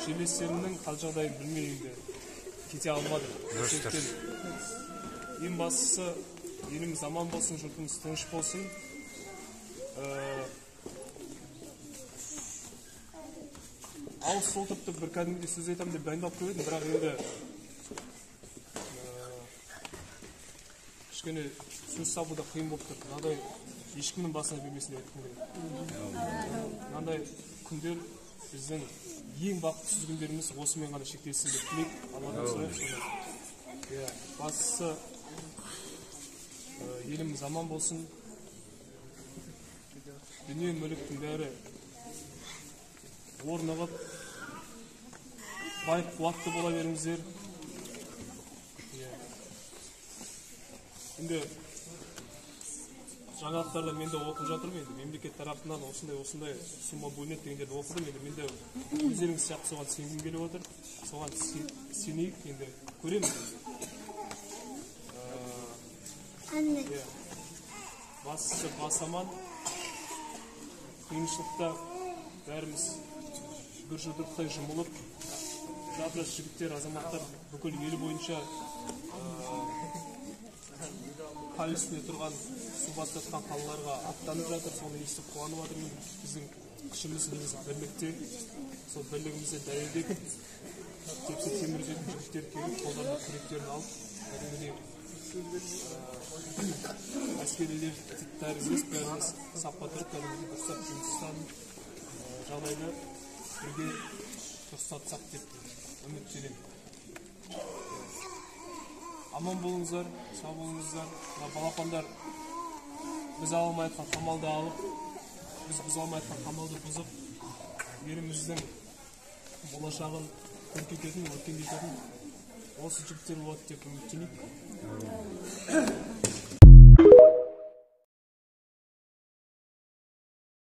жерлестерімнің қал жағдайын білмеймін кете алмадым. Ең бастысы еліміз аман болсын, жұртымыз тыныш болсын. Ауыз солтыртып бір кәдімгідей сөз айтамын деп дайындалып келдім, бірақ енді кішкене сөз табу да қиын болып тұр. Мынадай ешкімнің басына бермесін деп айтқым келеді. Мынандай күндер біздің ең бақытсыз күндеріміз осымен ғана шектелсін деп тілейік. Алладан сұрайық соны. Бастысы еліміз аман болсын. Дүние мүліктің бәрі орнығып, бай қуатты бола беріңіздер. Енді жаңалықтарда мен де оқып жатырмын, енді мемлекет тарапынан осындай сумма бөлінеді дегендерді оқыдым. Енді мен де өздеріңіз сияқты соған сенгім келіп отыр. Соған сенейік, енді көреміз. Бастысы бас аман. Қиыншылықта бәріміз бір жұдырықтай жұмылып, жап-жас жігіттер, азаматтар бүкіл ел бойынша қал үстінде тұрған су бастатқан қалаларға аттанып жатыр. Соны естіп қуанып жатырмын. Біздің күшіміз негізі бірлікте. Сол бірлігімізді дәлелдеп, тепсе темір үзетін жігіттер келіп, қолдарына күректерін алып, кәдімгідей әскерилер тәрізіміз бәріміз сапқа тұрып, кәдімгідей дұрыстап жұмыстан жағдайда бірге дұрыстатсақ деп үміттенемін. Аман болыңыздар, сау болыңыздар. Балапандар біз ала алмай жатқан қамалды алып, біз бұза алмай жатқан қамалды бұзып, еліміздің болашағын өркендететін осы жігіттер болады деп үміттенейік.